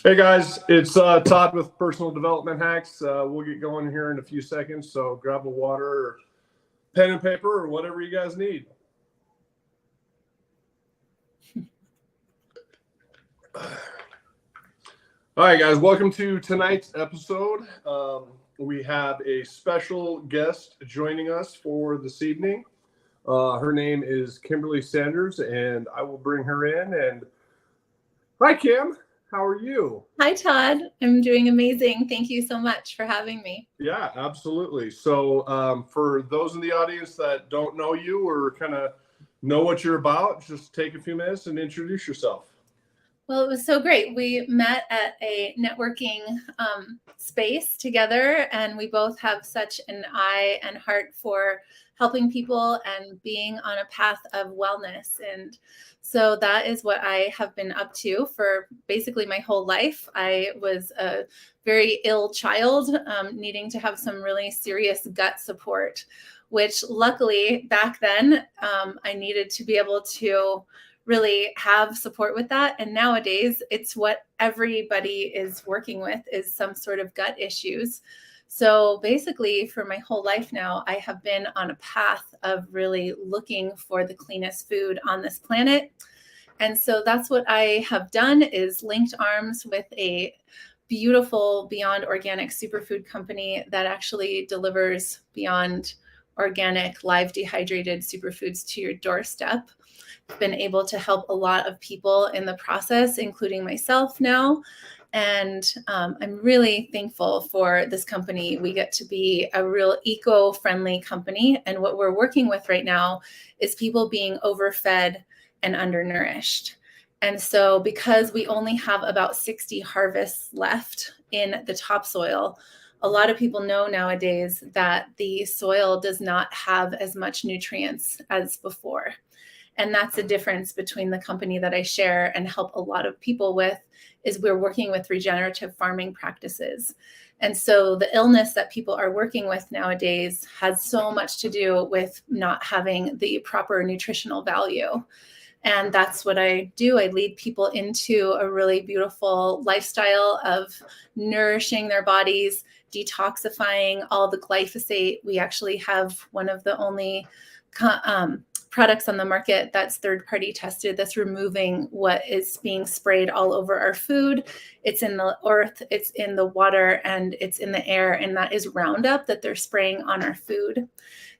Hey guys, it's Todd with Personal Development Hacks. We'll get going here in a few seconds, so grab a water or pen and paper or whatever you guys need. All right, guys, welcome to tonight's episode. We have a special guest joining us for this evening. Her name is Kimberly Sanders, and I will bring her in. And hi, Kim. How are you? Hi, Todd. I'm doing amazing. Thank you so much for having me. Yeah, absolutely. So for those in the audience that don't know you or kind of know what you're about, just take a few minutes and introduce yourself. Well, it was so great. We met at a networking space together, and we both have such an eye and heart for helping people and being on a path of wellness. And so that is what I have been up to for basically my whole life. I was a very ill child, needing to have some really serious gut support, which luckily back then I needed to be able to really have support with that. And nowadays it's what everybody is working with is some sort of gut issues. So basically for my whole life now, I have been on a path of really looking for the cleanest food on this planet. And so that's what I have done is linked arms with a beautiful Beyond Organic superfood company that actually delivers beyond organic, live dehydrated superfoods to your doorstep. Been able to help a lot of people in the process, including myself now. And I'm really thankful for this company. We get to be a real eco-friendly company. And what we're working with right now is people being overfed and undernourished. And so because we only have about 60 harvests left in the topsoil, a lot of people know nowadays that the soil does not have as much nutrients as before. And that's the difference between the company that I share and help a lot of people with is we're working with regenerative farming practices. And so the illness that people are working with nowadays has so much to do with not having the proper nutritional value. And that's what I do. I lead people into a really beautiful lifestyle of nourishing their bodies, detoxifying all the glyphosate. We actually have one of the only products on the market that's third-party tested that's removing what is being sprayed all over our food. It's in the earth, it's in the water, and it's in the air, and that is Roundup that they're spraying on our food.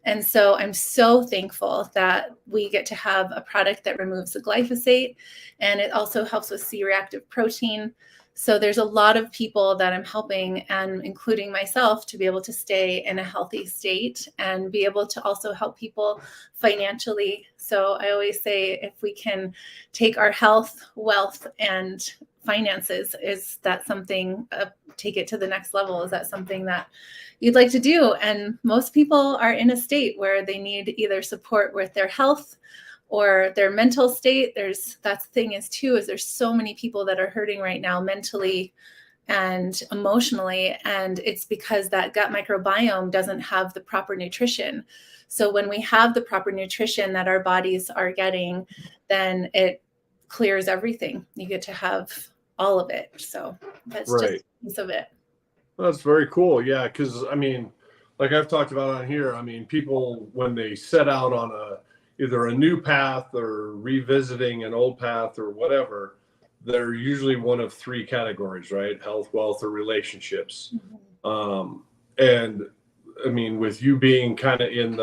And so I'm so thankful that we get to have a product that removes the glyphosate, and it also helps with C-reactive protein. So there's a lot of people that I'm helping, and including myself, to be able to stay in a healthy state and be able to also help people financially. So I always say if we can take our health, wealth, and finances, is that something, take it to the next level? Is that something that you'd like to do? And most people are in a state where they need either support with their health or their mental state. That's the thing is there's so many people that are hurting right now mentally and emotionally. And it's because that gut microbiome doesn't have the proper nutrition. So when we have the proper nutrition that our bodies are getting, then it clears everything. You get to have all of it. So that's right. Just a piece of it. That's very cool. Yeah. Cause I mean, like I've talked about on here, I mean, people, when they set out on either a new path or revisiting an old path or whatever, they're usually one of three categories, right? Health, wealth, or relationships. Mm-hmm. And I mean, with you being kind of in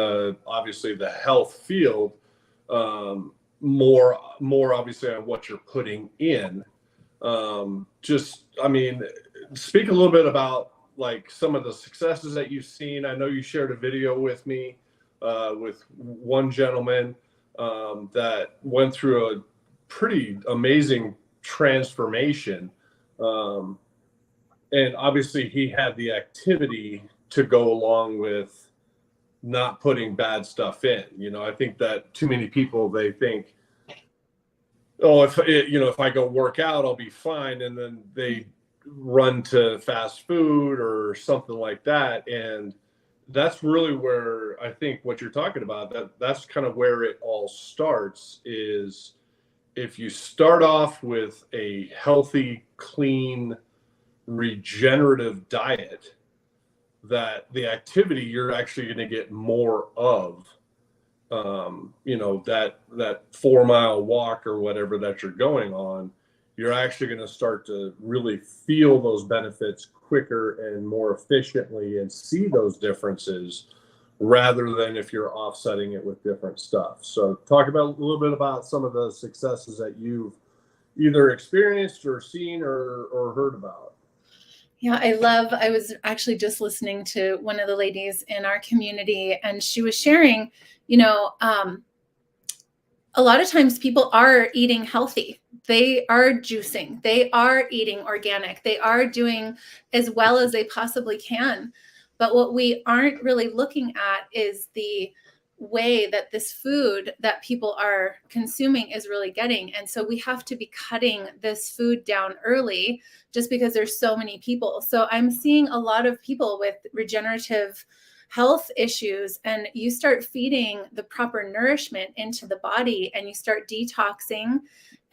obviously the health field, more obviously on what you're putting in, I mean, speak a little bit about like some of the successes that you've seen. I know you shared a video with me, with one gentleman that went through a pretty amazing transformation. And obviously he had the activity to go along with not putting bad stuff in. You know, I think that too many people, they think, oh, if I go work out, I'll be fine. And then they run to fast food or something like that. And that's really where I think what you're talking about, that's kind of where it all starts, is if you start off with a healthy, clean, regenerative diet, that the activity you're actually going to get more of, that 4 mile walk or whatever that you're going on, you're actually going to start to really feel those benefits quicker and more efficiently and see those differences rather than if you're offsetting it with different stuff. So talk about a little bit about some of the successes that you've either experienced or seen or heard about. Yeah, I was actually just listening to one of the ladies in our community, and she was sharing, a lot of times people are eating healthy. They are juicing. They are eating organic. They are doing as well as they possibly can. But what we aren't really looking at is the way that this food that people are consuming is really getting. And so we have to be cutting this food down early just because there's so many people. So I'm seeing a lot of people with regenerative health issues, and you start feeding the proper nourishment into the body and you start detoxing.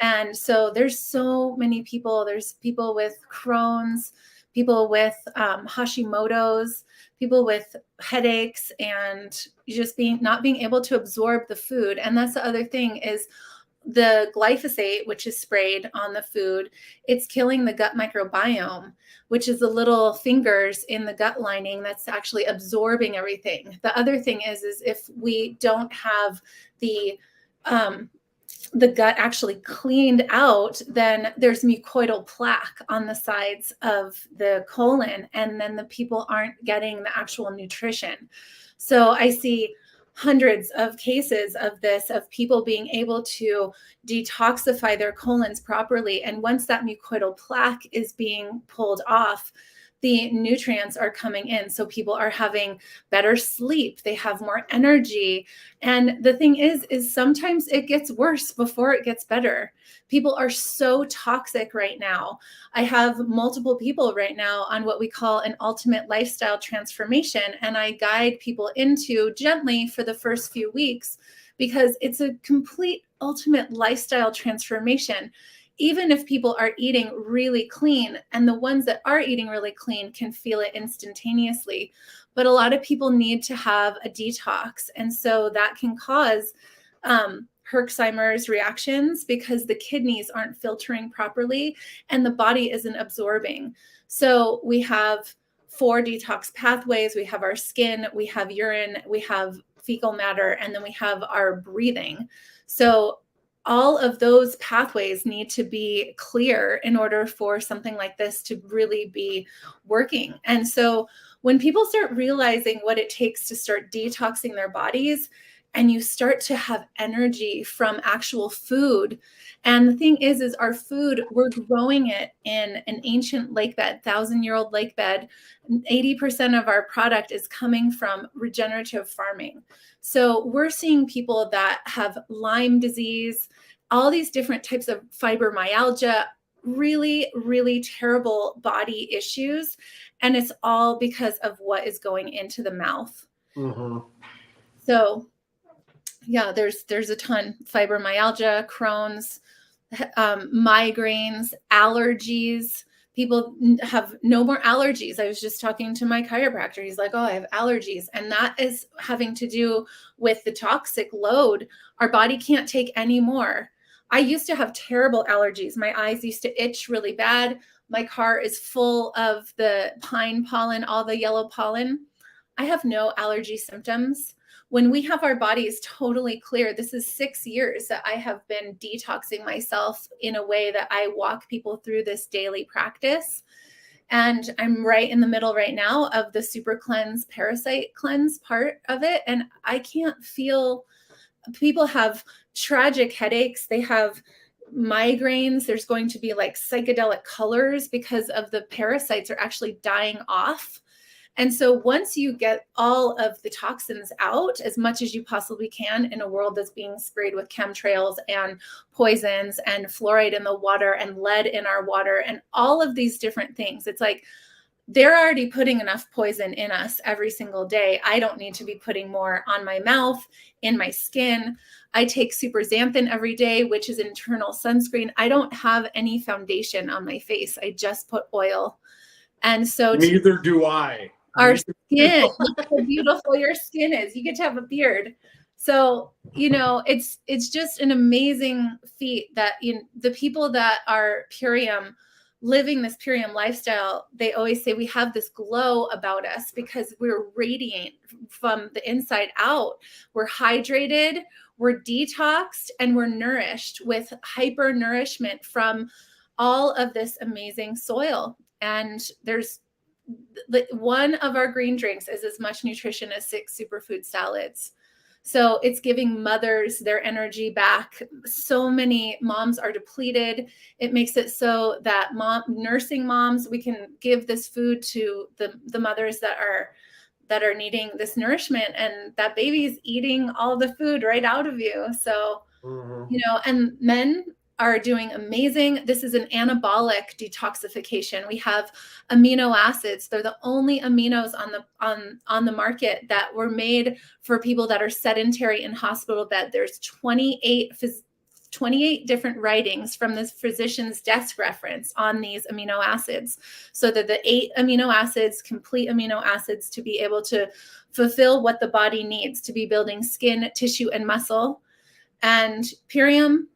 And so there's so many people. There's people with Crohn's, people with Hashimoto's, people with headaches, and just not being able to absorb the food. And that's the other thing is the glyphosate, which is sprayed on the food, it's killing the gut microbiome, which is the little fingers in the gut lining that's actually absorbing everything. The other thing is if we don't have the gut actually cleaned out, then there's mucoidal plaque on the sides of the colon, and then the people aren't getting the actual nutrition. So I see hundreds of cases of this, of people being able to detoxify their colons properly. And once that mucoidal plaque is being pulled off, the nutrients are coming in. So people are having better sleep. They have more energy. And the thing is sometimes it gets worse before it gets better. People are so toxic right now. I have multiple people right now on what we call an ultimate lifestyle transformation. And I guide people into gently for the first few weeks, because it's a complete ultimate lifestyle transformation. Even if people are eating really clean, and the ones that are eating really clean can feel it instantaneously. But a lot of people need to have a detox. And so that can cause Herxheimer's reactions, because the kidneys aren't filtering properly and the body isn't absorbing. So we have 4 detox pathways. We have our skin, we have urine, we have fecal matter, and then we have our breathing. So all of those pathways need to be clear in order for something like this to really be working. And so when people start realizing what it takes to start detoxing their bodies, and you start to have energy from actual food. And the thing is our food, we're growing it in an ancient lake bed, 1,000-year-old lake bed. 80% of our product is coming from regenerative farming. So we're seeing people that have Lyme disease, all these different types of fibromyalgia, really, really terrible body issues. And it's all because of what is going into the mouth. Mm-hmm. So yeah, there's a ton. Fibromyalgia, Crohn's, migraines, allergies. People have no more allergies. I was just talking to my chiropractor. He's like, oh, I have allergies. And that is having to do with the toxic load. Our body can't take any more. I used to have terrible allergies. My eyes used to itch really bad. My car is full of the pine pollen, all the yellow pollen. I have no allergy symptoms. When we have our bodies totally clear, this is 6 years that I have been detoxing myself in a way that I walk people through this daily practice. And I'm right in the middle right now of the super cleanse, parasite cleanse part of it. And I can't feel, people have tragic headaches. They have migraines. There's going to be like psychedelic colors because of the parasites are actually dying off. And so once you get all of the toxins out as much as you possibly can in a world that's being sprayed with chemtrails and poisons and fluoride in the water and lead in our water and all of these different things, it's like they're already putting enough poison in us every single day. I don't need to be putting more on my mouth, in my skin. I take super xanthan every day, which is internal sunscreen. I don't have any foundation on my face. I just put oil. And so neither do I. Our skin, look how beautiful your skin is. You get to have a beard. So, it's just an amazing feat that the people that are Purium, living this Purium lifestyle, they always say we have this glow about us because we're radiant from the inside out. We're hydrated, we're detoxed, and we're nourished with hyper nourishment from all of this amazing soil. And there's one of our green drinks is as much nutrition as 6 superfood salads. So it's giving mothers their energy back. So many moms are depleted. It makes it so that nursing moms, we can give this food to the mothers that are needing this nourishment, and that baby's eating all the food right out of you. So, and men are doing amazing. This is an anabolic detoxification. We have amino acids. They're the only aminos on the market that were made for people that are sedentary in hospital bed. There's 28 different writings from this physician's desk reference on these amino acids. So that the 8 amino acids, complete amino acids, to be able to fulfill what the body needs to be building skin, tissue, and muscle. And Purium,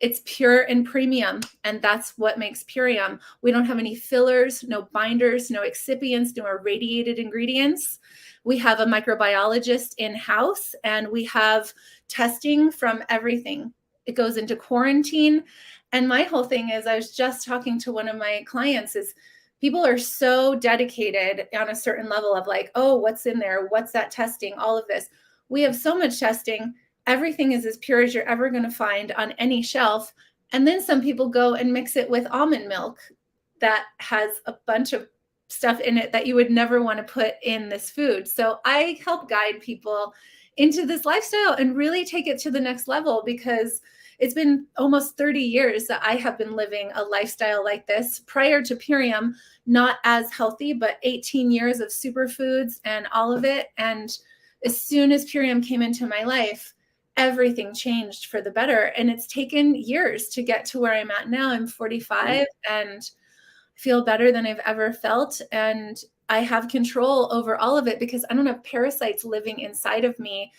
it's pure and premium, and that's what makes Purium. We don't have any fillers, no binders, no excipients, no irradiated ingredients. We have a microbiologist in-house, and we have testing from everything. It goes into quarantine. And my whole thing is, I was just talking to one of my clients, is people are so dedicated on a certain level of like, oh, what's in there? What's that testing? All of this. We have so much testing. Everything is as pure as you're ever going to find on any shelf. And then some people go and mix it with almond milk that has a bunch of stuff in it that you would never want to put in this food. So I help guide people into this lifestyle and really take it to the next level, because it's been almost 30 years that I have been living a lifestyle like this. Prior to Purium, not as healthy, but 18 years of superfoods and all of it. And as soon as Purium came into my life, everything changed for the better. And it's taken years to get to where I'm at now. I'm 45 and feel better than I've ever felt. And I have control over all of it because I don't have parasites living inside of me,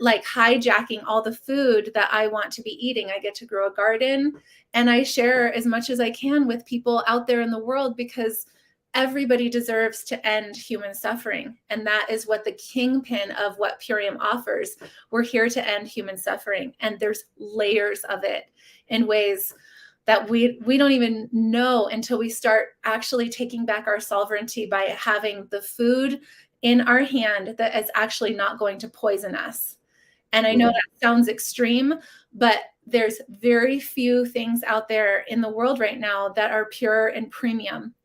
like hijacking all the food that I want to be eating. I get to grow a garden, and I share as much as I can with people out there in the world, because everybody deserves to end human suffering. And that is what the kingpin of what Purium offers. We're here to end human suffering. And there's layers of it in ways that we don't even know until we start actually taking back our sovereignty by having the food in our hand that is actually not going to poison us. And I know that sounds extreme, but there's very few things out there in the world right now that are pure and premium.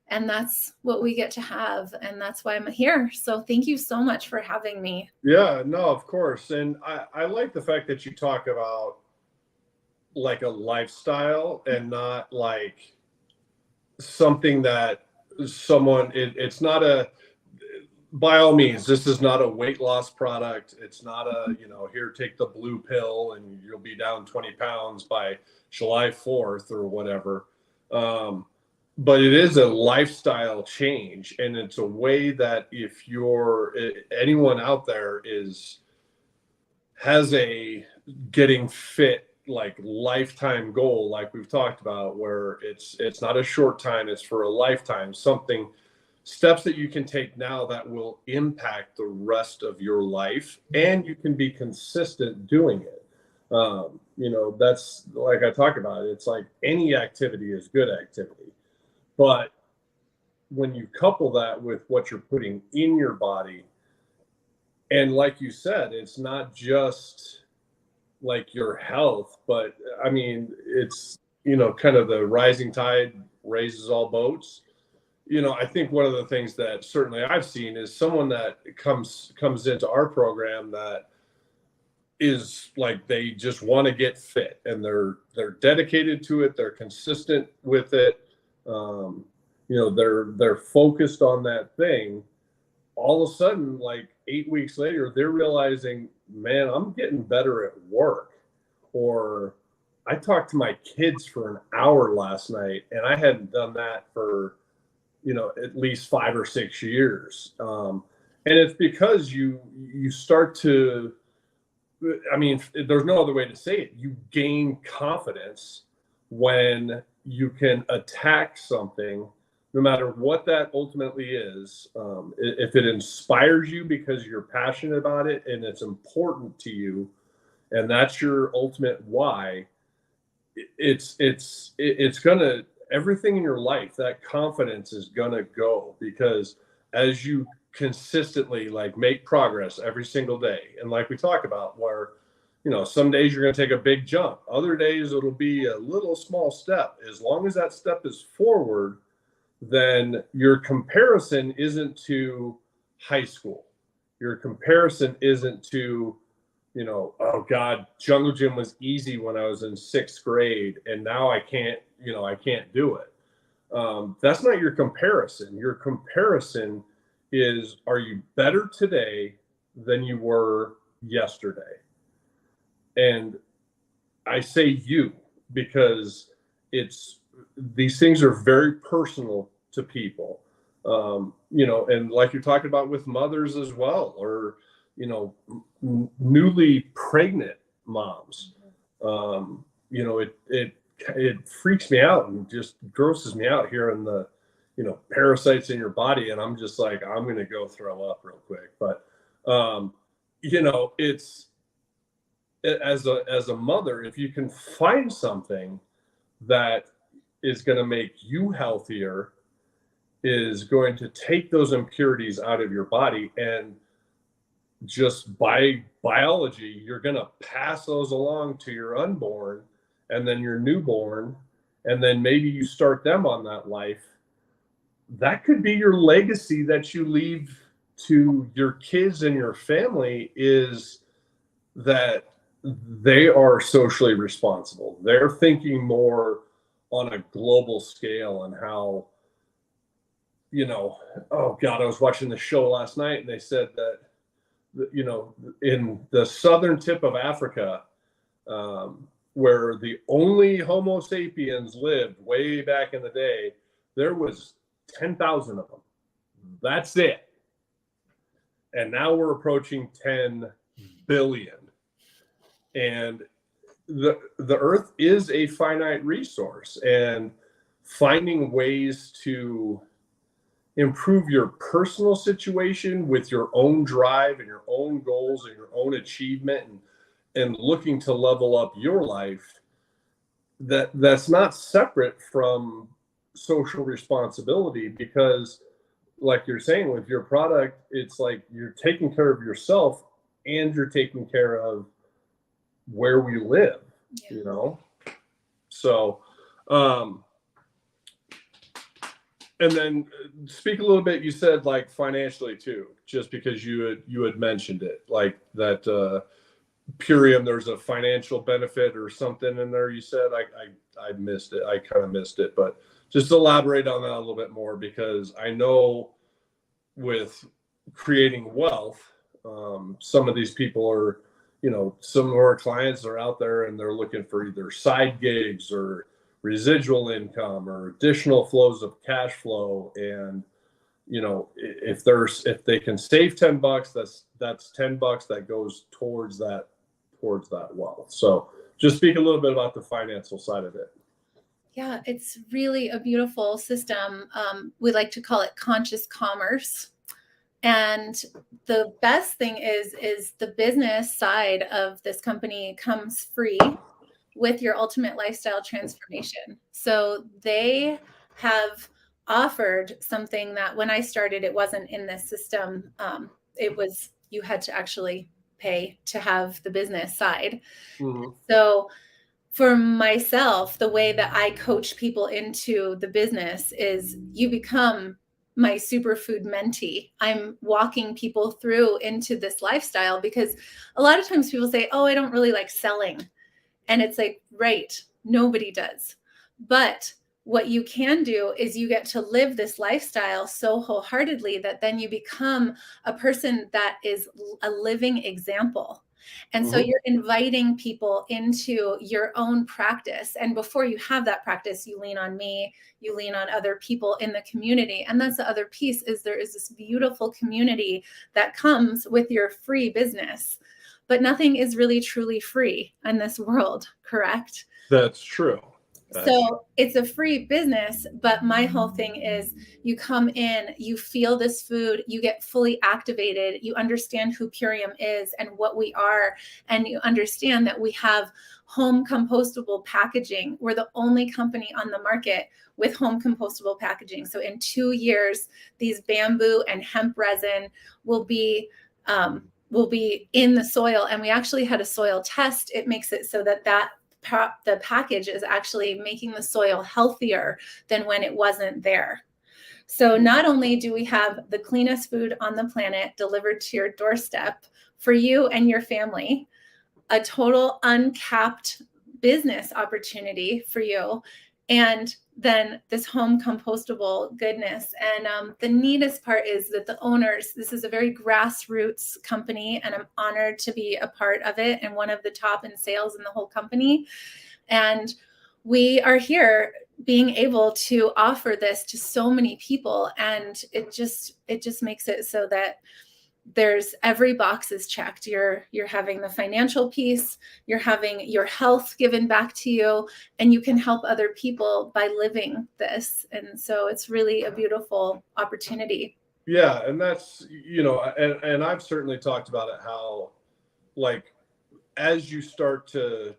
And that's what we get to have. And that's why I'm here. So thank you so much for having me. Yeah, no, of course. And I like the fact that you talk about like a lifestyle and not like something that it's not by all means, this is not a weight loss product. It's not here, take the blue pill and you'll be down 20 pounds by July 4th or whatever. But it is a lifestyle change, and it's a way that if anyone out there has a getting fit like lifetime goal, like we've talked about, where it's not a short time, it's for a lifetime, steps that you can take now that will impact the rest of your life, and you can be consistent doing it. That's like I talk about, it's like any activity is good activity. But when you couple that with what you're putting in your body, and like you said, it's not just like your health, but I mean, it's, kind of the rising tide raises all boats. I think one of the things that certainly I've seen is someone that comes into our program that is like, they just want to get fit, and they're dedicated to it. They're consistent with it. they're focused on that thing. All of a sudden, like 8 weeks later, they're realizing, man, I'm getting better at work. Or I talked to my kids for an hour last night, and I hadn't done that for, at least 5 or 6 years. And it's because you start to, I mean, there's no other way to say it. You gain confidence when you can attack something, no matter what that ultimately is. If it inspires you because you're passionate about it and it's important to you, and that's your ultimate why, it's gonna, everything in your life, that confidence is gonna go, because as you consistently like make progress every single day, and like we talk about, where some days you're going to take a big jump, other days it'll be a little small step. As long as that step is forward, then your comparison isn't to high school. Your comparison isn't to, oh God, jungle gym was easy when I was in 6th grade, and now I can't do it. That's not your comparison. Your comparison is, are you better today than you were yesterday? And I say you because these things are very personal to people. And like you're talking about with mothers as well, or, newly pregnant moms. It freaks me out and just grosses me out hearing the, parasites in your body. And I'm just like, I'm going to go throw up real quick. But, it's, as a mother, if you can find something that is going to make you healthier, is going to take those impurities out of your body, and just by biology, you're going to pass those along to your unborn and then your newborn, and then maybe you start them on that life. That could be your legacy that you leave to your kids and your family, is that they are socially responsible. They're thinking more on a global scale, and how, oh God, I was watching the show last night, and they said that, in the southern tip of Africa, where the only Homo sapiens lived way back in the day, there was 10,000 of them. That's it. And now we're approaching 10 billion. And the earth is a finite resource, and finding ways to improve your personal situation with your own drive and your own goals and your own achievement, and looking to level up your life, that's not separate from social responsibility. Because like you're saying, with your product, it's like you're taking care of yourself and you're taking care of where we live. So and then speak a little bit, you said like financially too, just because you had mentioned it, like that Purium, there's a financial benefit or something in there, you said. I missed it. I kind of missed it, but just elaborate on that a little bit more, because I know with creating wealth, some of these people are, some of our clients are out there and they're looking for either side gigs or residual income or additional flows of cash flow. And, if they can save $10, that's $10 that goes towards that wealth. So just speak a little bit about the financial side of it. Yeah, it's really a beautiful system. We like to call it conscious commerce. And the best thing is the business side of this company comes free with your ultimate lifestyle transformation. So they have offered something that when I started, it wasn't in this system. It was, you had to actually pay to have the business side. Mm-hmm. So for myself, the way that I coach people into the business is you become my superfood mentee. I'm walking people through into this lifestyle, because a lot of times people say, oh, I don't really like selling. And it's like, right, nobody does. But what you can do is you get to live this lifestyle so wholeheartedly that then you become a person that is a living example. And so you're inviting people into your own practice. And before you have that practice, you lean on me, you lean on other people in the community. And that's the other piece, is there is this beautiful community that comes with your free business. But nothing is really truly free in this world, correct? That's true. So it's a free business, but my whole thing is you come in, you feel this food, you get fully activated, you understand who Purium is and what we are, and you understand that we have home compostable packaging. We're the only company on the market with home compostable packaging. So in 2 years, these bamboo and hemp resin will be in the soil. And we actually had a soil test. It makes it so that the package is actually making the soil healthier than when it wasn't there. So not only do we have the cleanest food on the planet delivered to your doorstep for you and your family, a total uncapped business opportunity for you, and then this home compostable goodness. And the neatest part is that the owners, this is a very grassroots company, and I'm honored to be a part of it and one of the top in sales in the whole company. And we are here being able to offer this to so many people. And it just makes it so that there's every box is checked. You're having the financial piece, you're having your health given back to you, and you can help other people by living this. And so it's really a beautiful opportunity. Yeah. And that's, and I've certainly talked about it, how like, as you start to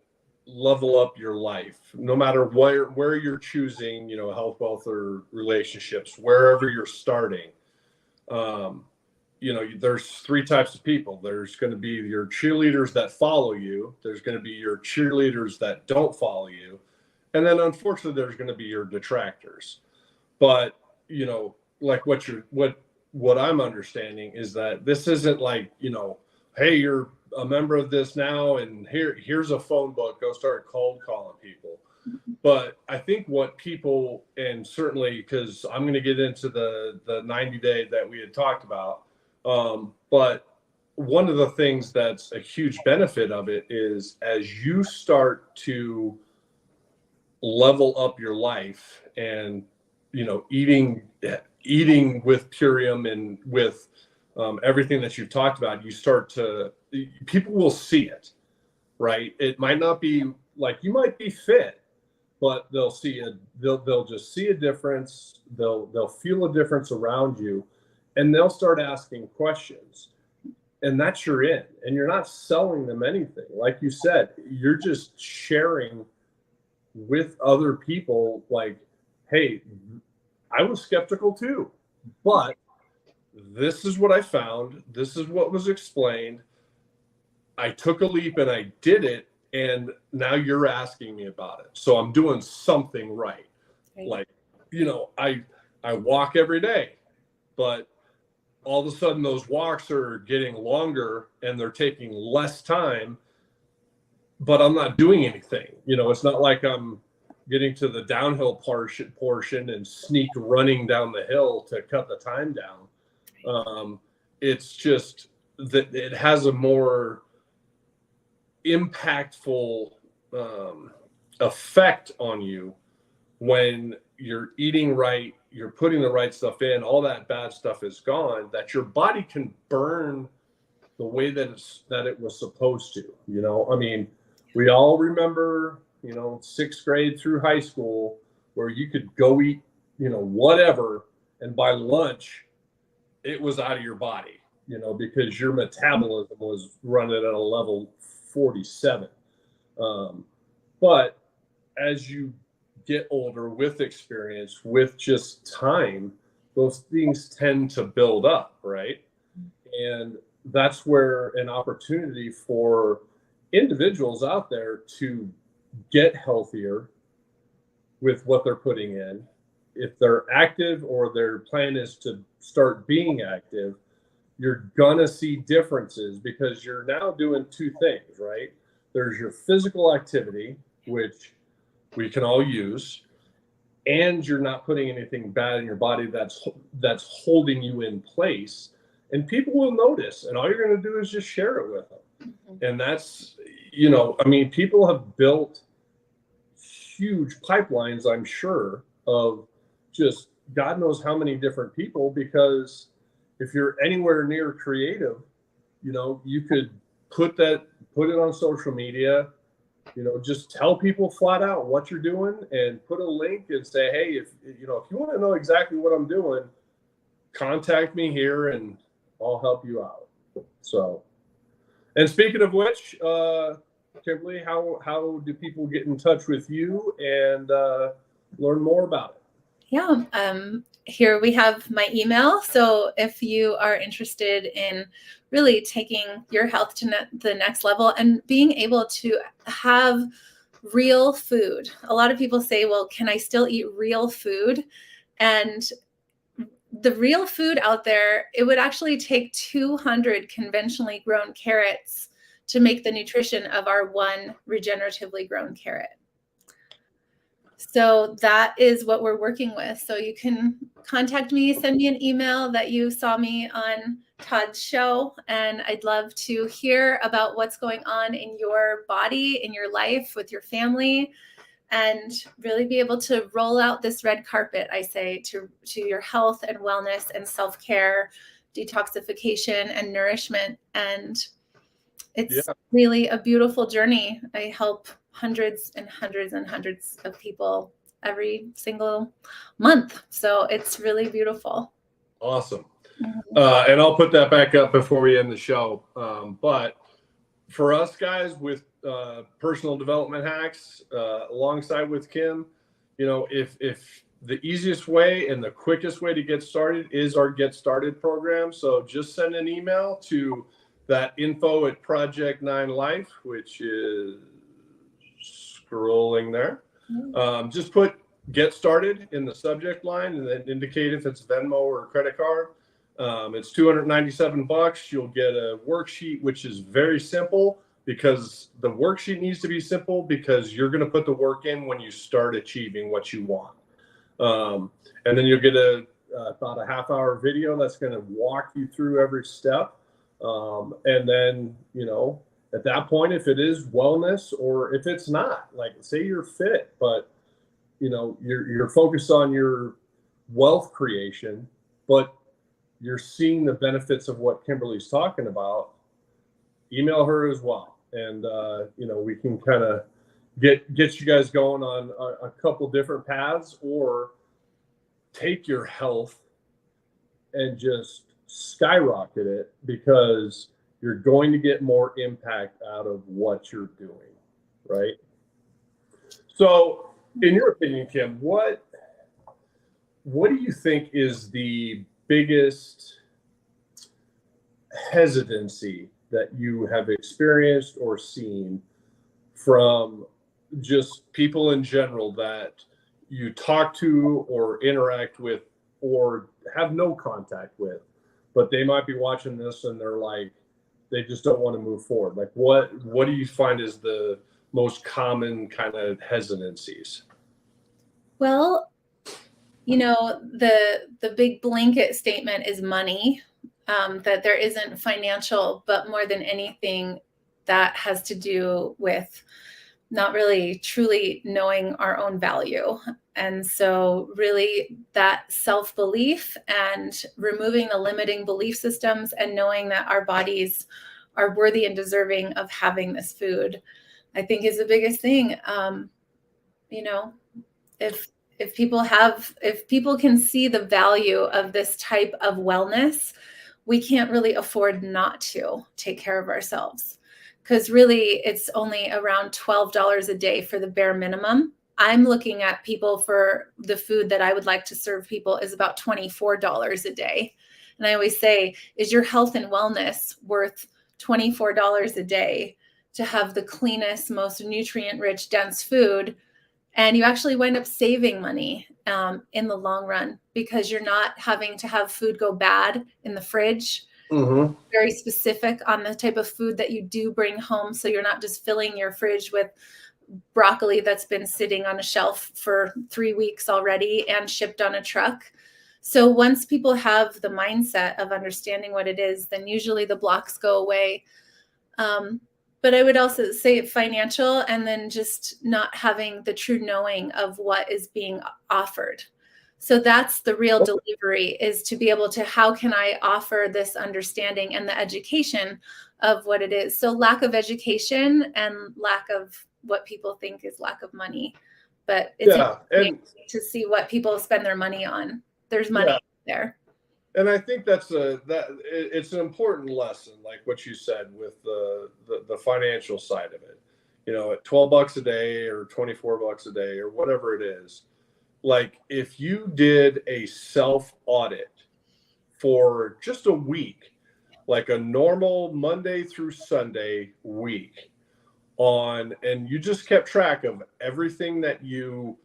level up your life, no matter where you're choosing, health, wealth, or relationships, wherever you're starting, there's 3 types of people. There's going to be your cheerleaders that follow you. There's going to be your cheerleaders that don't follow you. And then unfortunately, there's going to be your detractors. But, like what I'm understanding is that this isn't like, hey, you're a member of this now, and here's a phone book, go start cold calling people. But I think what people, and certainly because I'm going to get into the 90-day that we had talked about, but one of the things that's a huge benefit of it is, as you start to level up your life and, eating with Purium and with everything that you've talked about, people will see it, right? It might not be like, you might be fit, but they'll just see a difference. They'll feel a difference around you, and they'll start asking questions, and that's your in. And you're not selling them anything. Like you said, you're just sharing with other people, like, hey, I was skeptical too, but this is what I found. This is what was explained. I took a leap and I did it. And now you're asking me about it. So I'm doing something right. Like, I walk every day, but all of a sudden those walks are getting longer and they're taking less time, but I'm not doing anything. It's not like I'm getting to the downhill portion and sneak running down the hill to cut the time down. It's just that it has a more impactful effect on you when you're eating right, you're putting the right stuff in, all that bad stuff is gone, that your body can burn the way that it was supposed to. We all remember, 6th grade through high school, where you could go eat, whatever, and by lunch it was out of your body, because your metabolism was running at a level 47. But as you get older, with experience, with just time, those things tend to build up, right? And that's where an opportunity for individuals out there to get healthier with what they're putting in. If they're active or their plan is to start being active, you're gonna see differences, because you're now doing 2 things, right? There's your physical activity, which we can all use, and you're not putting anything bad in your body that's holding you in place, and people will notice, and all you're going to do is just share it with them. And that's, I mean, people have built huge pipelines, I'm sure, of just God knows how many different people, because if you're anywhere near creative, you could put it on social media, just tell people flat out what you're doing and put a link and say, hey, if you want to know exactly what I'm doing, contact me here and I'll help you out. So, and speaking of which, Kimberly, how do people get in touch with you and learn more about it? Yeah, here we have my email. So if you are interested in really taking your health to the next level and being able to have real food. A lot of people say, well, can I still eat real food? And the real food out there, it would actually take 200 conventionally grown carrots to make the nutrition of our one regeneratively grown carrot. So that is what we're working with. So you can contact me, send me an email that you saw me on Todd's show, and I'd love to hear about what's going on in your body, in your life, with your family, and really be able to roll out this red carpet, I say, to your health and wellness and self-care, detoxification and nourishment. And it's really a beautiful journey. I help hundreds and hundreds and hundreds of people every single month. So it's really beautiful. Awesome. And I'll put that back up before we end the show. But for us guys with personal development hacks, alongside with Kim, if the easiest way and the quickest way to get started is our Get Started program. So just send an email to that info@Project9Life, which is scrolling there. Just put Get Started in the subject line and then indicate if it's Venmo or credit card. It's $297. You'll get a worksheet, which is very simple, because the worksheet needs to be simple because you're going to put the work in when you start achieving what you want. And then you'll get about a half-hour video that's going to walk you through every step. And then, at that point, if it is wellness or if it's not, like say you're fit, but you're focused on your wealth creation, but you're seeing the benefits of what Kimberly's talking about, email her as well. And, we can kind of get you guys going on a couple different paths, or take your health and just skyrocket it, because you're going to get more impact out of what you're doing, right? So in your opinion, Kim, what do you think is the biggest hesitancy that you have experienced or seen from just people in general that you talk to or interact with or have no contact with, but they might be watching this and they're like, they just don't want to move forward? Like what do you find is the most common kind of hesitancies? Well, the big blanket statement is money, that there isn't financial, but more than anything, that has to do with not really truly knowing our own value. And so really that self-belief and removing the limiting belief systems and knowing that our bodies are worthy and deserving of having this food, I think is the biggest thing. If people can see the value of this type of wellness, we can't really afford not to take care of ourselves, because really it's only around $12 a day for the bare minimum. I'm looking at people for the food that I would like to serve people is about $24 a day. And I always say, is your health and wellness worth $24 a day to have the cleanest, most nutrient-rich, dense food? And you actually wind up saving money in the long run, because you're not having to have food go bad in the fridge. Mm-hmm. Very specific on the type of food that you do bring home. So you're not just filling your fridge with broccoli that's been sitting on a shelf for 3 weeks already and shipped on a truck. So once people have the mindset of understanding what it is, then usually the blocks go away. But I would also say financial, and then just not having the true knowing of what is being offered. So that's the real delivery, is to be able to, how can I offer this understanding and the education of what it is? So lack of education and lack of what people think is lack of money. But it's interesting to see what people spend their money on. There's money there. And I think it's an important lesson, like what you said with the financial side of it. You know, at $12 a day or $24 a day or whatever it is, like if you did a self audit for just a week, like a normal Monday through Sunday week and you just kept track of everything that you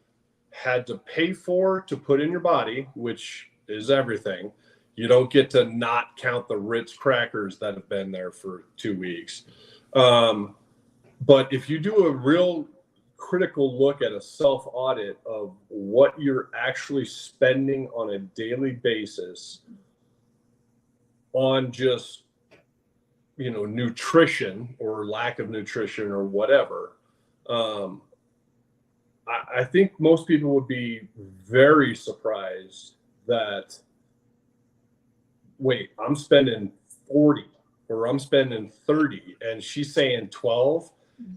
had to pay for to put in your body, which is everything. You don't get to not count the Ritz crackers that have been there for 2 weeks. But if you do a real critical look at a self audit of what you're actually spending on a daily basis on just, you know, nutrition or lack of nutrition or whatever, I think most people would be very surprised that, wait, I'm spending 40 or I'm spending 30 and she's saying 12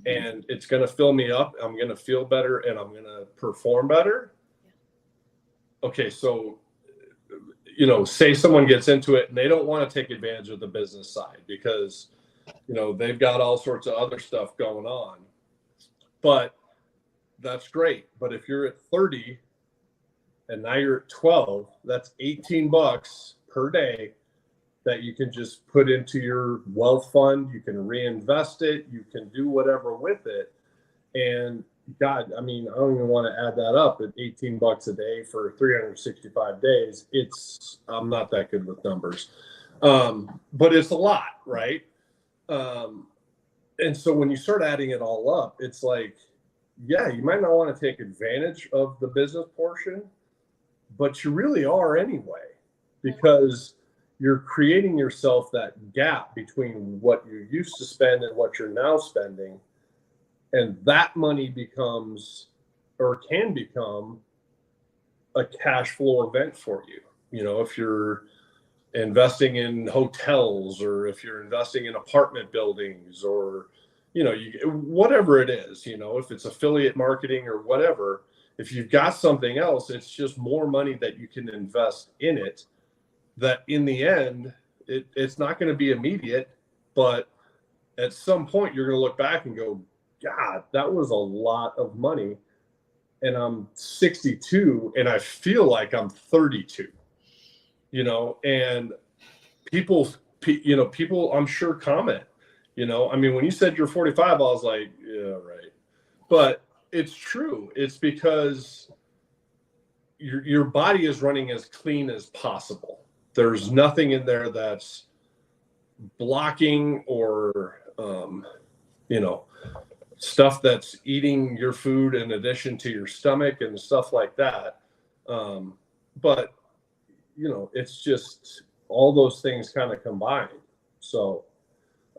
and it's going to fill me up. I'm going to feel better and I'm going to perform better. Okay. So, you know, say someone gets into it and they don't want to take advantage of the business side because, you know, they've got all sorts of other stuff going on, but that's great. But if you're at 30 and now you're at 12, that's $18 per day that you can just put into your wealth fund. You can reinvest it. You can do whatever with it. And God, I mean, I don't even want to add that up at $18 a day for 365 days. I'm not that good with numbers. But it's a lot, right? And so when you start adding it all up, it's like, yeah, you might not want to take advantage of the business portion, but you really are anyway, because you're creating yourself that gap between what you used to spend and what you're now spending. And that money becomes, or can become, a cash flow event for you. You know, if you're investing in hotels or if you're investing in apartment buildings or, you know, whatever it is, you know, if it's affiliate marketing or whatever, if you've got something else, it's just more money that you can invest in it, that in the end, it's not going to be immediate, but at some point you're going to look back and go, God, that was a lot of money. And I'm 62 and I feel like I'm 32, you know, and people, I'm sure comment, you know, I mean, when you said you're 45, I was like, yeah, right. But it's true. It's because your body is running as clean as possible. There's nothing in there that's blocking or, you know, stuff that's eating your food in addition to your stomach and stuff like that. But, you know, it's just all those things kind of combined. So,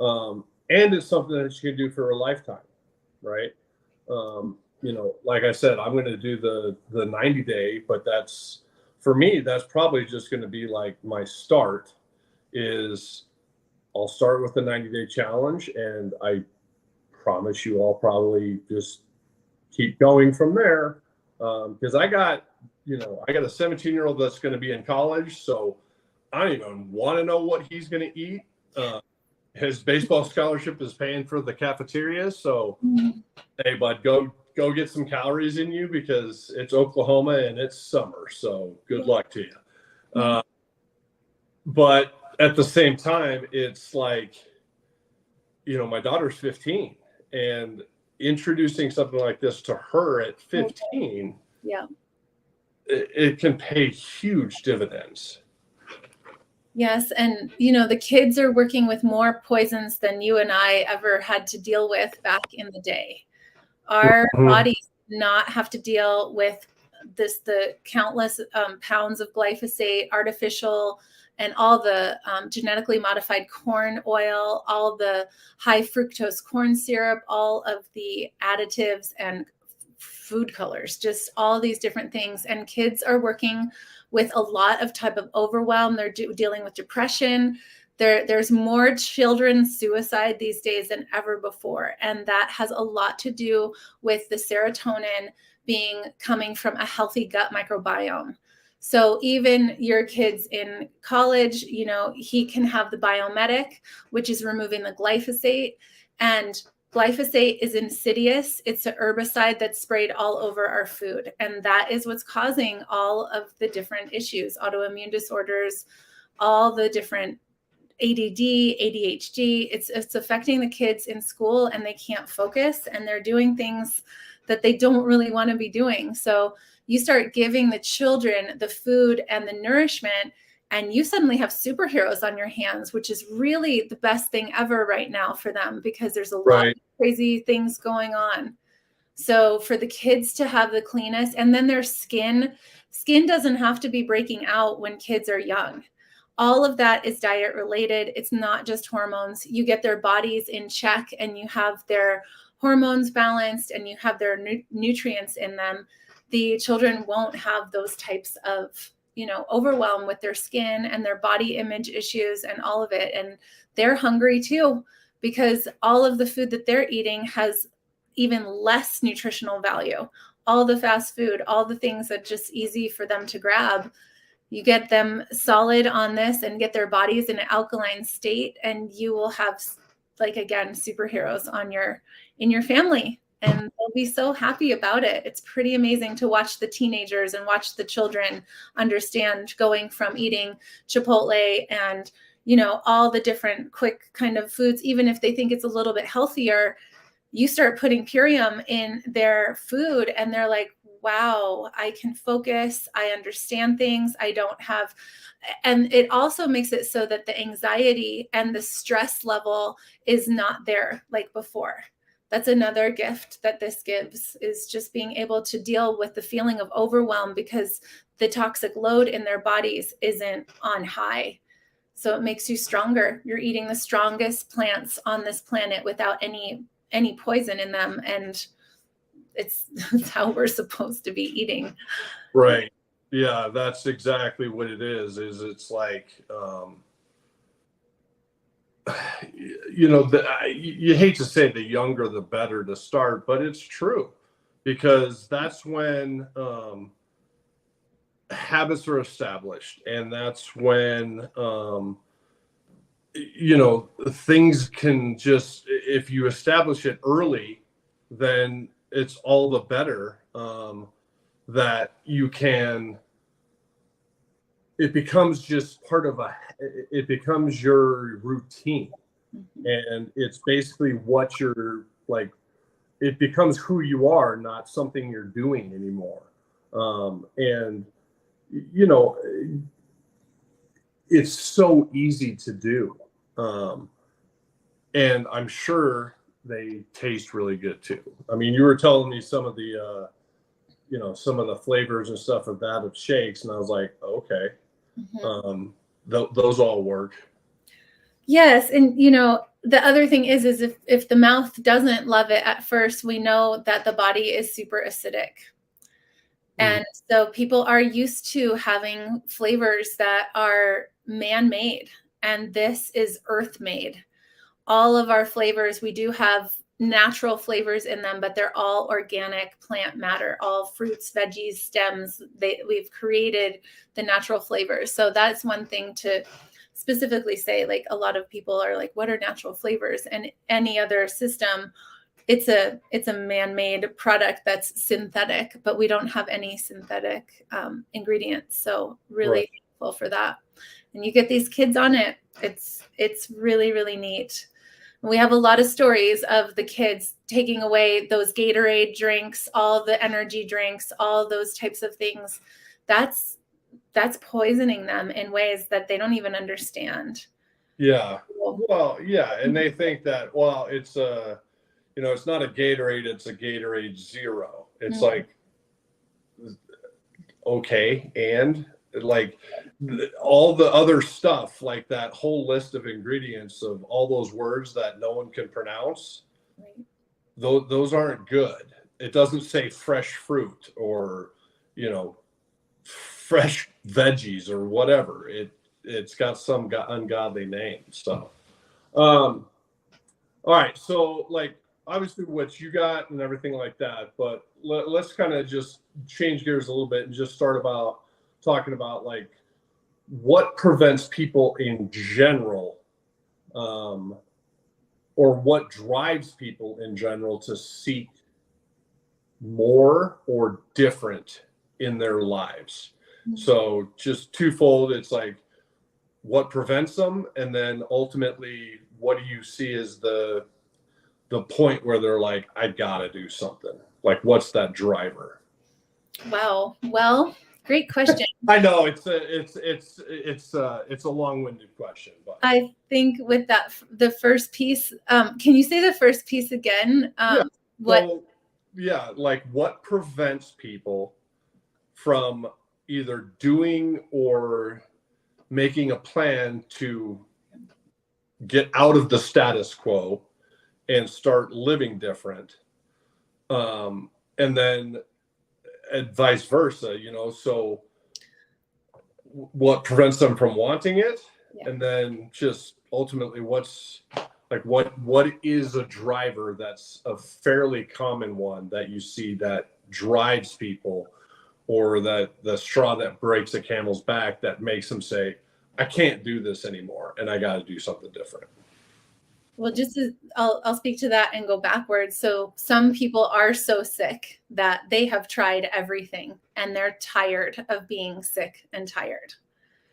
and it's something that you can do for a lifetime, right? You know, like I said, I'm going to do the 90-day, but for me, that's probably just going to be like my start is I'll start with the 90-day challenge, and I promise you I'll probably just keep going from there. Because I got a 17-year-old that's going to be in college, so I don't even want to know what he's going to eat. His baseball scholarship is paying for the cafeteria, so hey, bud, go get some calories in you because it's Oklahoma and it's summer. So good luck to you. But at the same time, it's like, you know, my daughter's 15 and introducing something like this to her at 15, it can pay huge dividends. Yes. And, you know, the kids are working with more poisons than you and I ever had to deal with back in the day. Our Mhm. bodies do not have to deal with the countless pounds of glyphosate, artificial, and all the genetically modified corn oil, all the high fructose corn syrup, all of the additives and food colors, just all these different things. And kids are working with a lot of type of overwhelm. They're dealing with depression. There's more children suicide these days than ever before. And that has a lot to do with the serotonin coming from a healthy gut microbiome. So even your kids in college, he can have the biomedic, which is removing the glyphosate. And glyphosate is insidious. It's an herbicide that's sprayed all over our food. And that is what's causing all of the different issues, autoimmune disorders, all the different ADD, ADHD. It's affecting the kids in school, and they can't focus, and they're doing things that they don't really want to be doing. So you start giving the children the food and the nourishment, and you suddenly have superheroes on your hands, which is really the best thing ever right now for them, because there's a lot Right. of crazy things going on. So for the kids to have the cleanest, and then their skin doesn't have to be breaking out when kids are young. All of that is diet related. It's not just hormones. You get their bodies in check, and you have their hormones balanced, and you have their nutrients in them. The children won't have those types of, overwhelm with their skin and their body image issues and all of it. And they're hungry too, because all of the food that they're eating has even less nutritional value. All the fast food, all the things that just easy for them to grab. You get them solid on this and get their bodies in an alkaline state, and you will have, like, again, superheroes in your family, and they'll be so happy about it. It's pretty amazing to watch the teenagers and watch the children understand, going from eating Chipotle and all the different quick kind of foods, even if they think it's a little bit healthier. You start putting Purium in their food, and they're like, wow, I can focus. I understand things. I don't have, and it also makes it so that the anxiety and the stress level is not there like before. That's another gift that this gives, is just being able to deal with the feeling of overwhelm, because the toxic load in their bodies isn't on high. So it makes you stronger. You're eating the strongest plants on this planet without any poison in them, and it's how we're supposed to be eating. Right. Yeah, that's exactly what it is. It's like, you hate to say the younger the better to start, but it's true, because that's when habits are established, and that's when things can just, if you establish it early, then it's all the better, that you can, it becomes just part of it becomes your routine. And it's basically what you're like, it becomes who you are, not something you're doing anymore. And you know it's so easy to do. And I'm sure they taste really good too. I mean, you were telling me some of the some of the flavors and stuff of that of shakes, and I was like, okay. Those all work. Yes, and the other thing is if the mouth doesn't love it at first, we know that the body is super acidic. And so people are used to having flavors that are man-made, and this is earth-made. All of our flavors, we do have natural flavors in them, but they're all organic plant matter, all fruits, veggies, stems. We've created the natural flavors. So that's one thing to specifically say. Like, a lot of people are like, what are natural flavors? And any other system, it's a man-made product that's synthetic, but we don't have any synthetic ingredients. So really thankful for that. And you get these kids on it. It's really, really neat. We have a lot of stories of the kids taking away those Gatorade drinks, all the energy drinks, all those types of things. That's poisoning them in ways that they don't even understand. Yeah. Well, yeah. And they think that, well, it's it's not a Gatorade, it's a Gatorade Zero. It's Mm-hmm. like, okay, and like all the other stuff, like that whole list of ingredients of all those words that no one can pronounce, Right. those aren't good. It doesn't say fresh fruit or, fresh veggies or whatever. It's got some ungodly name. So, all right. So, like, obviously what you got and everything like that, but let's kind of just change gears a little bit and just start about talking about like what prevents people in general, or what drives people in general to seek more or different in their lives. Mm-hmm. So just twofold, it's like what prevents them, and then ultimately what do you see as the point where they're like, I gotta do something? Like, what's that driver? Wow. Well, great question. I know it's a long-winded question, but I think with that, the first piece, can you say the first piece again? Yeah. What? So, yeah, like what prevents people from either doing or making a plan to get out of the status quo and start living different, and then vice versa, so what prevents them from wanting it? Yeah. And then just ultimately what's like what is a driver that's a fairly common one that you see that drives people, or that the straw that breaks a camel's back that makes them say, I can't do this anymore and I got to do something different? Well, I'll speak to that and go backwards. So some people are so sick that they have tried everything and they're tired of being sick and tired.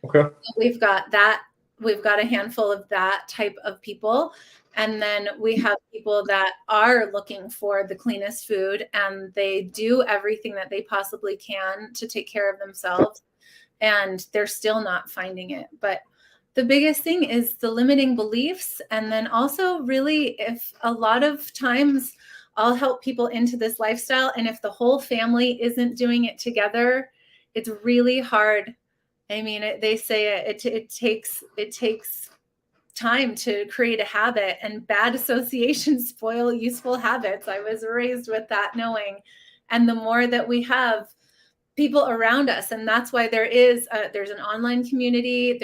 Okay. We've got a handful of that type of people. And then we have people that are looking for the cleanest food and they do everything that they possibly can to take care of themselves, and they're still not finding it. But the biggest thing is the limiting beliefs. And then also really, if a lot of times I'll help people into this lifestyle, and if the whole family isn't doing it together, it's really hard. I mean, they say it takes time to create a habit, and bad associations spoil useful habits. I was raised with that knowing. And the more that we have people around us, and that's why there's an online community.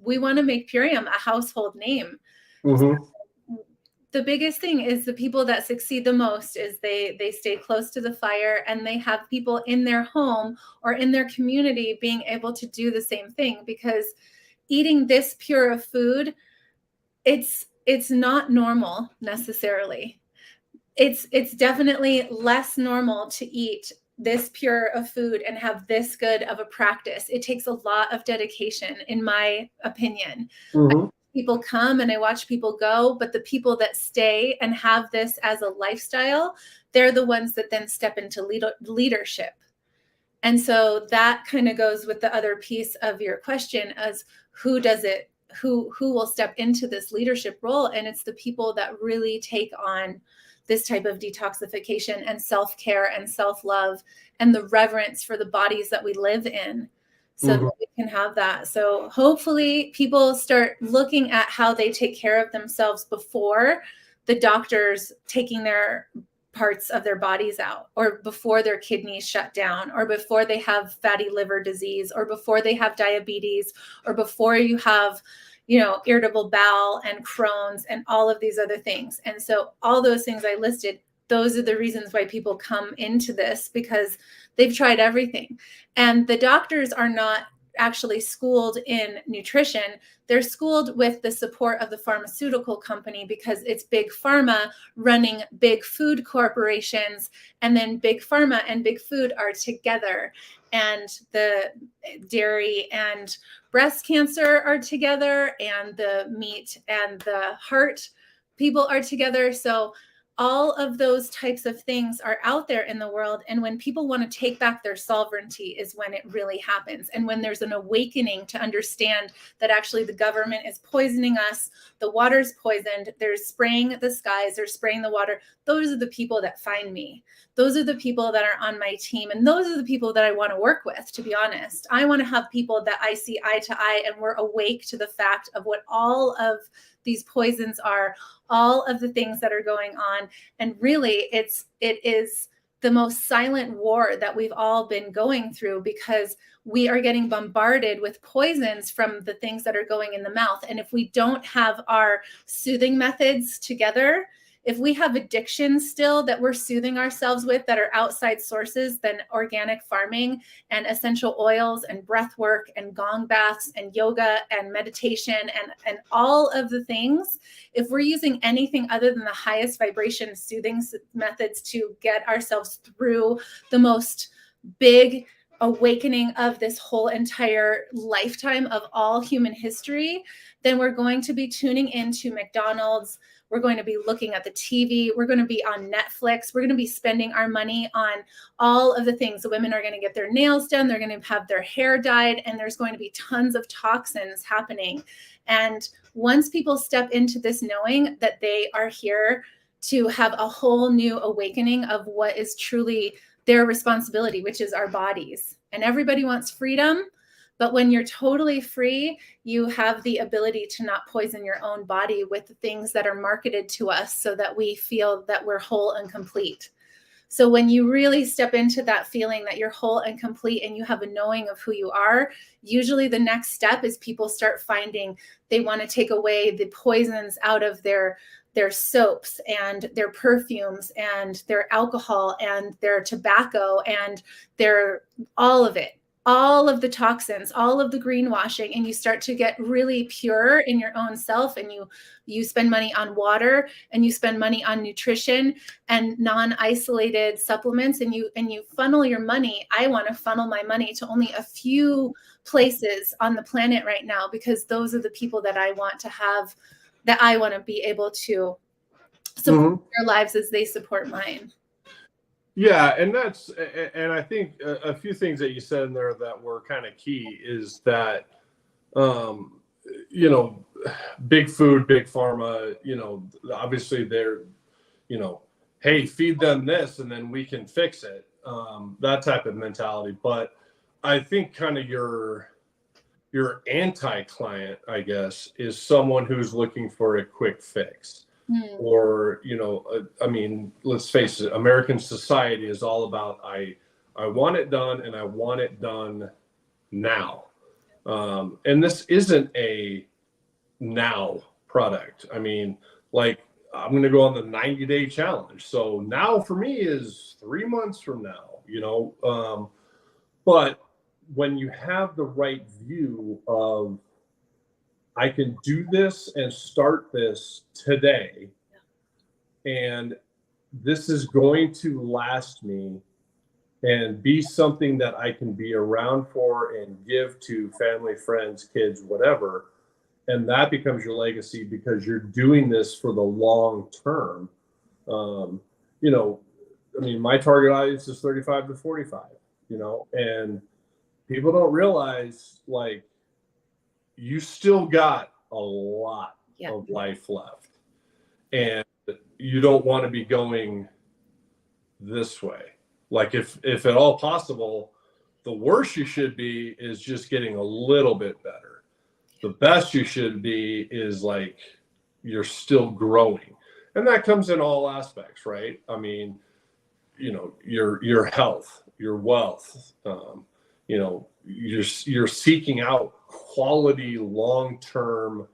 We want to make Purium a household name. Mm-hmm. So the biggest thing is the people that succeed the most is they stay close to the fire, and they have people in their home or in their community being able to do the same thing. Because eating this pure of food, it's not normal necessarily. It's definitely less normal to eat this pure of food and have this good of a practice. It takes a lot of dedication, in my opinion. Mm-hmm. People come and I watch people go, but the people that stay and have this as a lifestyle, they're the ones that then step into leadership. And so that kind of goes with the other piece of your question, as who does it, who will step into this leadership role. And it's the people that really take on this type of detoxification and self-care and self-love and the reverence for the bodies that we live in, so that we can have that. So hopefully people start looking at how they take care of themselves before the doctors taking their parts of their bodies out, or before their kidneys shut down, or before they have fatty liver disease, or before they have diabetes, or before you have irritable bowel and Crohn's and all of these other things. And so all those things I listed, those are the reasons why people come into this, because they've tried everything. And the doctors are not actually schooled in nutrition. They're schooled with the support of the pharmaceutical company, because it's big pharma running big food corporations, and then big pharma and big food are together, and the dairy and breast cancer are together, and the meat and the heart people are together. So all of those types of things are out there in the world. And when people want to take back their sovereignty is when it really happens. And when there's an awakening to understand that actually the government is poisoning us, the water's poisoned, they're spraying the skies, they're spraying the water. Those are the people that find me. Those are the people that are on my team. And those are the people that I want to work with, to be honest. I want to have people that I see eye to eye and we're awake to the fact of what all of these poisons are, all of the things that are going on. And really, it is the most silent war that we've all been going through, because we are getting bombarded with poisons from the things that are going in the mouth. And if we don't have our soothing methods together, if we have addictions still that we're soothing ourselves with that are outside sources than organic farming and essential oils and breath work and gong baths and yoga and meditation and all of the things, if we're using anything other than the highest vibration soothing methods to get ourselves through the most big awakening of this whole entire lifetime of all human history, then we're going to be tuning into McDonald's. We're going to be looking at the TV. We're going to be on Netflix. We're going to be spending our money on all of the things. The women are going to get their nails done. They're going to have their hair dyed, and there's going to be tons of toxins happening. And once people step into this knowing that they are here to have a whole new awakening of what is truly their responsibility, which is our bodies. And everybody wants freedom. But when you're totally free, you have the ability to not poison your own body with the things that are marketed to us so that we feel that we're whole and complete. So when you really step into that feeling that you're whole and complete and you have a knowing of who you are, usually the next step is people start finding they want to take away the poisons out of their soaps and their perfumes and their alcohol and their tobacco and their all of it. All of the toxins, all of the greenwashing, and you start to get really pure in your own self, and you spend money on water, and you spend money on nutrition and non-isolated supplements, and you funnel your money. I want to funnel my money to only a few places on the planet right now, because those are the people that I want to have, that I want to be able to support their lives as they support mine. Yeah, and I think a few things that you said in there that were kind of key is that, big food, big pharma, obviously they're, hey, feed them this and then we can fix it. That type of mentality. But I think kind of your anti-client, I guess, is someone who's looking for a quick fix. Or, let's face it, American society is all about, I want it done and I want it done now. And this isn't a now product. I mean, like, I'm going to go on the 90-day challenge. So now for me is 3 months from now, but when you have the right view of, I can do this and start this today, and this is going to last me and be something that I can be around for and give to family, friends, kids, whatever. And that becomes your legacy because you're doing this for the long term. My target audience is 35 to 45, and people don't realize, like, you still got a lot of life left, and you don't want to be going this way. Like, if at all possible, the worst you should be is just getting a little bit better. The best you should be is like you're still growing, and that comes in all aspects, right? I mean, your health, your wealth, you're seeking out quality long-term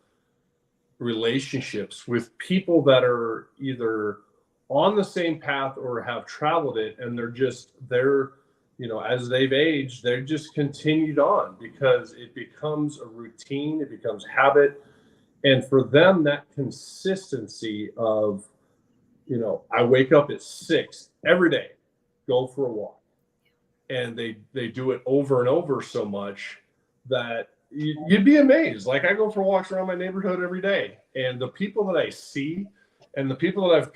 relationships with people that are either on the same path or have traveled it, and they're as they've aged, they're just continued on because it becomes a routine, it becomes habit. And for them, that consistency of, I wake up at 6 every day, go for a walk, and they do it over and over so much that you'd be amazed. Like, I go for walks around my neighborhood every day, and the people that I see And the people that I've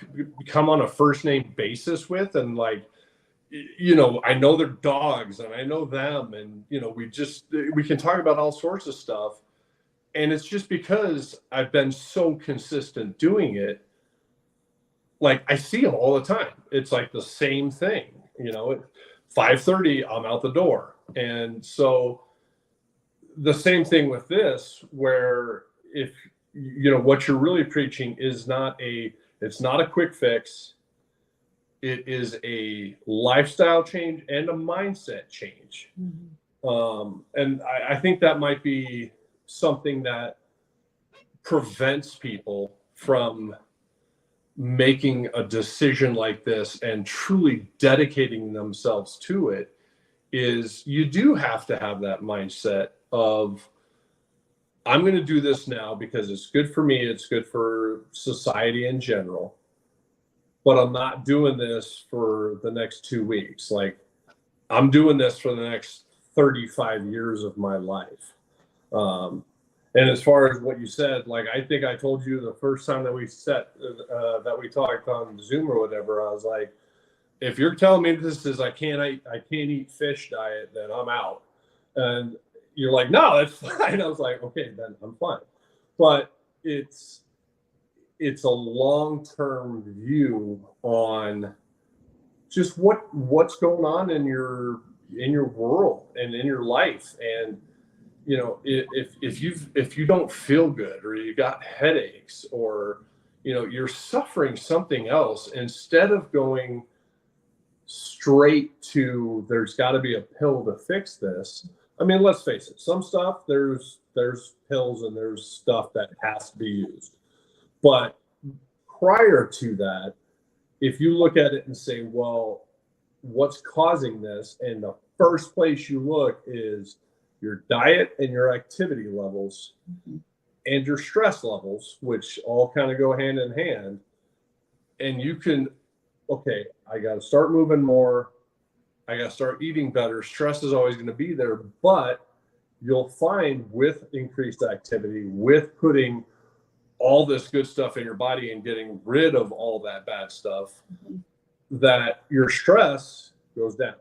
come on a first name basis with, and like, you know, I know their dogs and I know them, and, you know, we can talk about all sorts of stuff. And it's just because I've been so consistent doing it. Like, I see them all the time. It's like the same thing, you know, at 5:30, I'm out the door. And so the same thing with this, where if, you know, what you're really preaching is it's not a quick fix. It is a lifestyle change and a mindset change. And I think that might be something that prevents people from making a decision like this and truly dedicating themselves to it. Is you do have to have that mindset of, I'm going to do this now because it's good for me, it's good for society in general, but I'm not doing this for the next 2 weeks. Like, I'm doing this for the next 35 years of my life. And as far as what you said, like, I think I told you the first time that that we talked on Zoom or whatever, I was like, if you're telling me this is I can't eat fish diet, then I'm out. And you're like, no, that's fine. I was like, okay, then I'm fine. But it's a long-term view on just what's going on in your world and in your life. And, you know, if you don't feel good, or you got headaches, or, you know, you're suffering something else, instead of going straight to there's got to be a pill to fix this. I mean, let's face it, some stuff there's pills and there's stuff that has to be used. But prior to that, if you look at it and say, well, what's causing this? And the first place you look is your diet and your activity levels and your stress levels, which all kind of go hand in hand. And you can, okay, I got to start moving more. I got to start eating better. Stress is always going to be there, but you'll find with increased activity, with putting all this good stuff in your body and getting rid of all that bad stuff, that your stress goes down,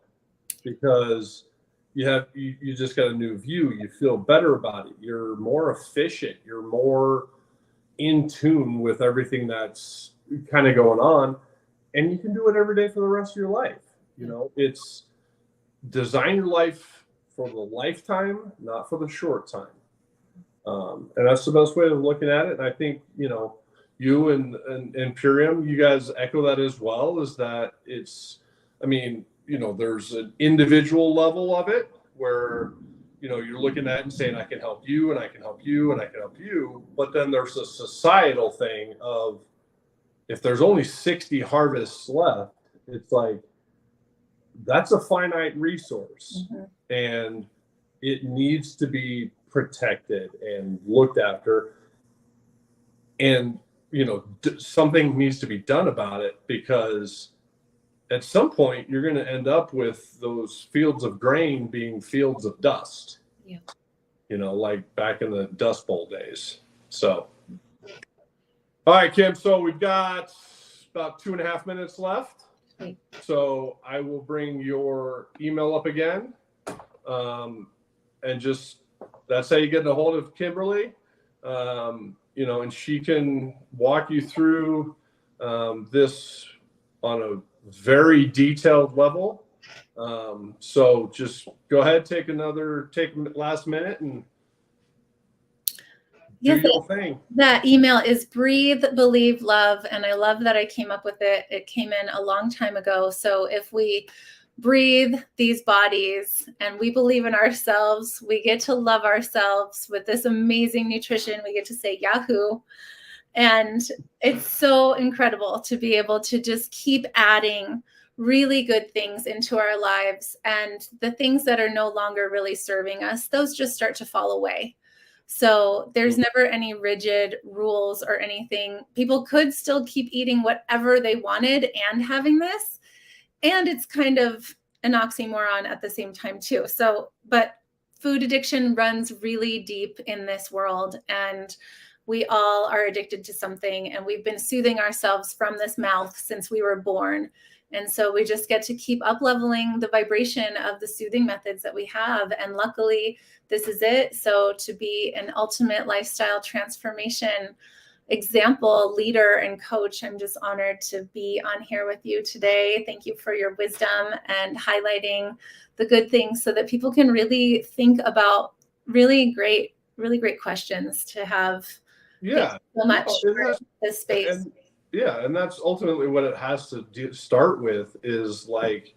because you just got a new view. You feel better about it. You're more efficient. You're more in tune with everything that's kind of going on, and you can do it every day for the rest of your life. You know, it's design your life for the lifetime, not for the short time. And that's the best way of looking at it. And I think, you know, you and Purium, you guys echo that as well, is that it's, I mean, you know, there's an individual level of it where, you know, you're looking at it and saying, I can help you and I can help you and I can help you. But then there's a societal thing of, if there's only 60 harvests left, it's like, that's a finite resource, and it needs to be protected and looked after. And, you know, something needs to be done about it, because at some point you're going to end up with those fields of grain being fields of dust. Yeah. You know, like back in the Dust Bowl days. So, all right, Kim. So we've got about 2.5 minutes left. So I will bring your email up again. And just, that's how you get a hold of Kimberly. You know, and she can walk you through this on a very detailed level. So just go ahead, take last minute and do your thing. That email is Breathe, Believe, Love. And I love that I came up with it. It came in a long time ago. So if we breathe these bodies and we believe in ourselves, we get to love ourselves with this amazing nutrition. We get to say Yahoo. And it's so incredible to be able to just keep adding really good things into our lives. And the things that are no longer really serving us, those just start to fall away. So there's never any rigid rules or anything. People could still keep eating whatever they wanted and having this. And it's kind of an oxymoron at the same time too. So, but food addiction runs really deep in this world. And we all are addicted to something, and we've been soothing ourselves from this mouth since we were born. And so we just get to keep up leveling the vibration of the soothing methods that we have. And luckily, this is it. So to be an ultimate lifestyle transformation example, leader, and coach, I'm just honored to be on here with you today. Thank you for your wisdom and highlighting the good things so that people can really think about really great questions to have. Yeah. So much for this space. And that's ultimately what it has to start with, is like,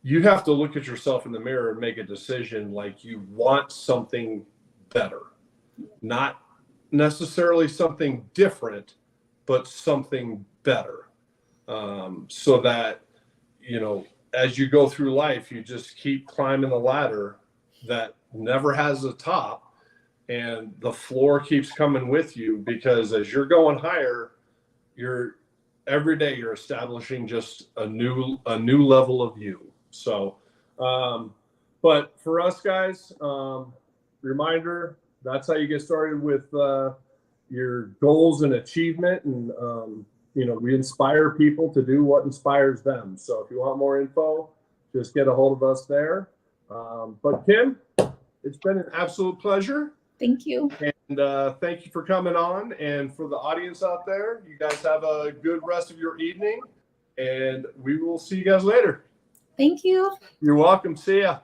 you have to look at yourself in the mirror and make a decision. Like, you want something better, not necessarily something different, but something better. So that, you know, as you go through life, you just keep climbing the ladder that never has a top, and the floor keeps coming with you, because as you're going higher, every day you're establishing just a new level of you. So, but for us guys, reminder, that's how you get started with your goals and achievement. And, you know, we inspire people to do what inspires them. So if you want more info, just get a hold of us there. But Kim, it's been an absolute pleasure. Thank you. And thank you for coming on. And for the audience out there, you guys have a good rest of your evening, and we will see you guys later. Thank you. You're welcome. See ya.